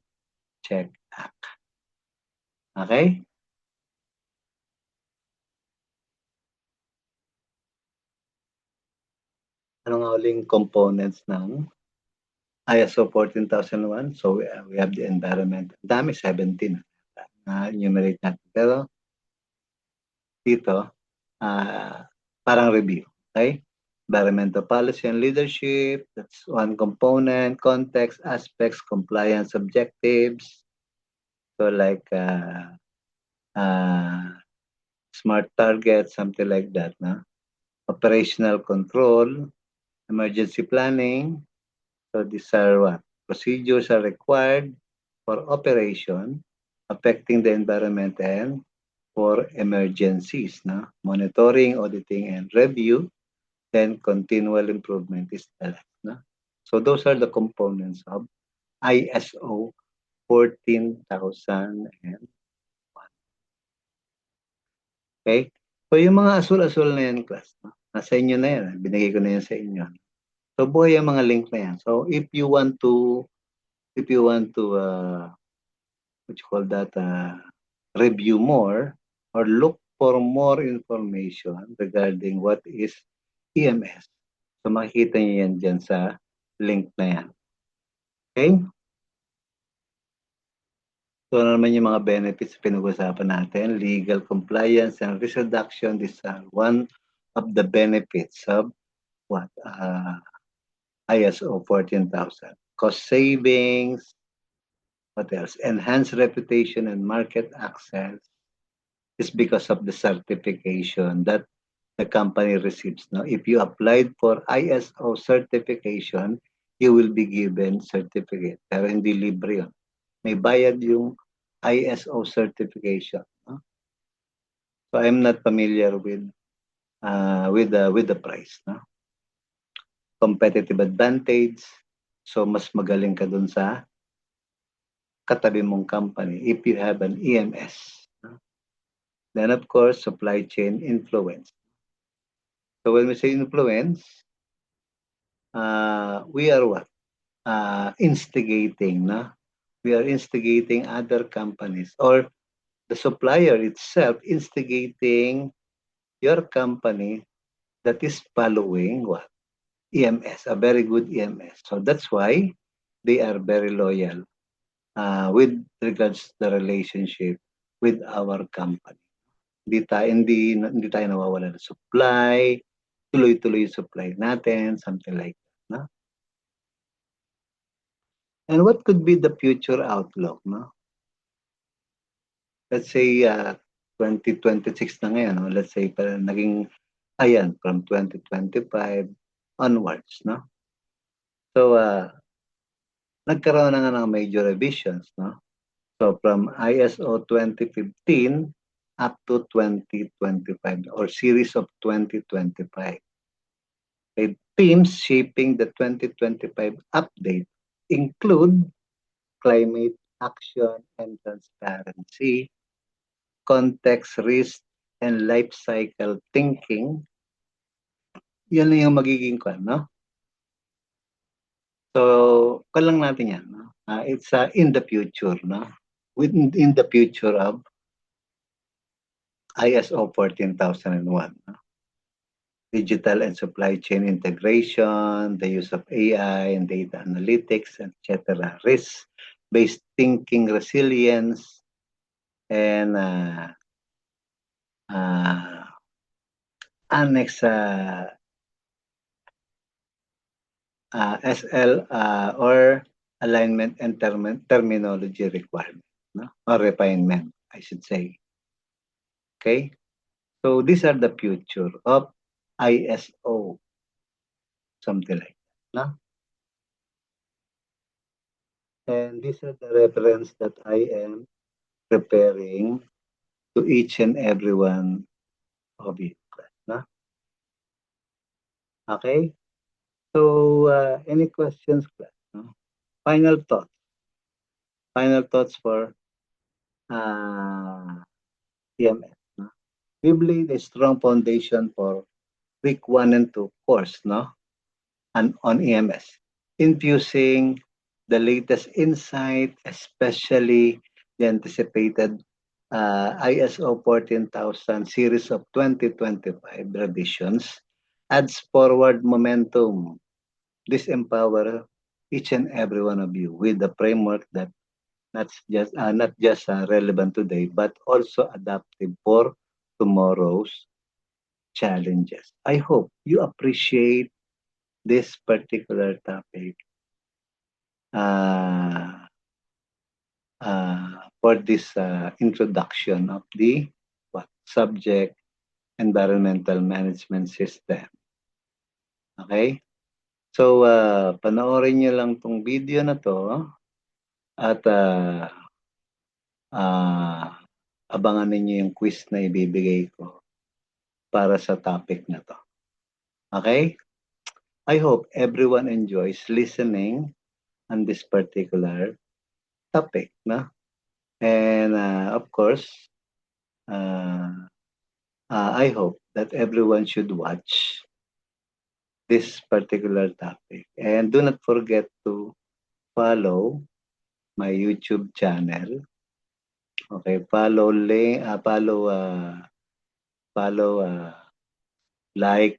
check, act. Okay? Ano nga uling components ng ISO 14001? So, we have the environment. Dami, 17 na enumerate natin. Pero, dito, parang review. Okay? Environmental policy and leadership, that's one component. Context, aspects, compliance, objectives. So like smart targets, something like that. No? Operational control, emergency planning. So these are what? Procedures are required for operation affecting the environment and for emergencies. No? Monitoring, auditing, and review. Then continual improvement is the last. No? So those are the components of ISO 14,001. Okay? So yung mga asul-asul na yan, class, no? Nasa inyo na yan. Binigay ko na yan sa inyo. So buhay yung mga link na yan. So if you want to what you call that, review more or look for more information regarding what is EMS. So makikita niyo yan dyan sa link na yan. Okay? So ano naman yung mga benefits pinag-usapan natin? Legal compliance and risk reduction. These are one of the benefits of what? ISO 14,000. Cost savings. What else? Enhanced reputation and market access is because of the certification that the company receives. Now, if you applied for ISO certification, you will be given certificate. Pero hindi libre yun. May bayad yung ISO certification. No? So I'm not familiar with the price. No? Competitive advantage. So mas magaling ka dun sa katabi mong company if you have an EMS. No? Then of course, supply chain influence. So when we say influence, we are what? Instigating. No? We are instigating other companies or the supplier itself instigating your company that is following what? EMS, a very good EMS. So that's why they are very loyal with regards to the relationship with our company. Hindi tayo nawawala ng supply, tuloy-tuloy yung supply natin, something like that. No? And what could be the future outlook? No? Let's say 2026 na ngayon. No? Let's say naging Ayan, from 2025 onwards, no? So, nagkaroon na nga ng major revisions, no? So, from ISO 2015 up to 2025 or series of 2025. The themes shaping the 2025 update include climate action and transparency, context, risk, and life cycle thinking. Yan na yung magiging kwan, no? So, kwan lang natin yan, no? It's in the future, no? In the future of ISO 14001, no? Digital and supply chain integration, the use of AI and data analytics, etc. Risk-based thinking, resilience, and annex SL or alignment and terminology requirement, no? Or refinement, I should say. Okay? So these are the future of ISO, something like that, no? And these are the reference that I am preparing to each and every one of you. No? Okay? So, any questions, class? No? Final thoughts. Final thoughts for EMS. No? We laid a strong foundation for week 1 and 2 course, no? And on EMS, infusing the latest insight, especially the anticipated ISO 14,000 series of 2025 revisions, adds forward momentum. This empower each and every one of you with the framework that not just relevant today, but also adaptive for tomorrow's challenges. I hope you appreciate this particular topic for this introduction of the subject environmental management system. Okay? So, panoorin nyo lang tong video na to at abangan ninyo yung quiz na ibibigay ko para sa topic na to. Okay? I hope everyone enjoys listening on this particular topic, no? And of course, I hope that everyone should watch this particular topic. And do not forget to follow my YouTube channel. Okay, follow, like,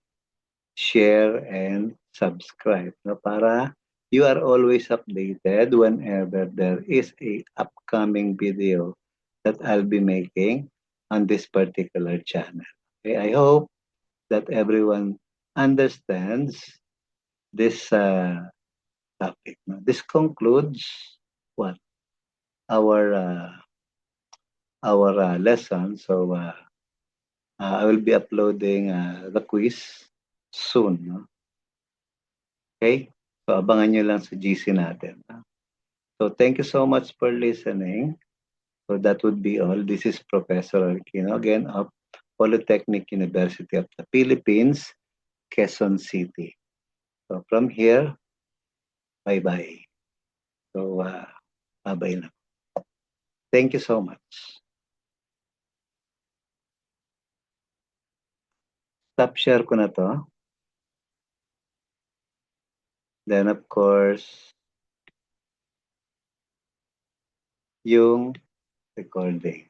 share, and subscribe. No, para you are always updated whenever there is a upcoming video that I'll be making on this particular channel. Okay, I hope that everyone understands this topic. No? This concludes what our lesson. So I will be uploading the quiz soon. No? Okay? So abangan nyo lang sa GC natin. No? So thank you so much for listening. So that would be all. This is Professor Aquino again of Polytechnic University of the Philippines, Quezon City. So from here, bye-bye. So bye-bye na. Thank you so much. Stop share ko na to. Then of course, yung recording.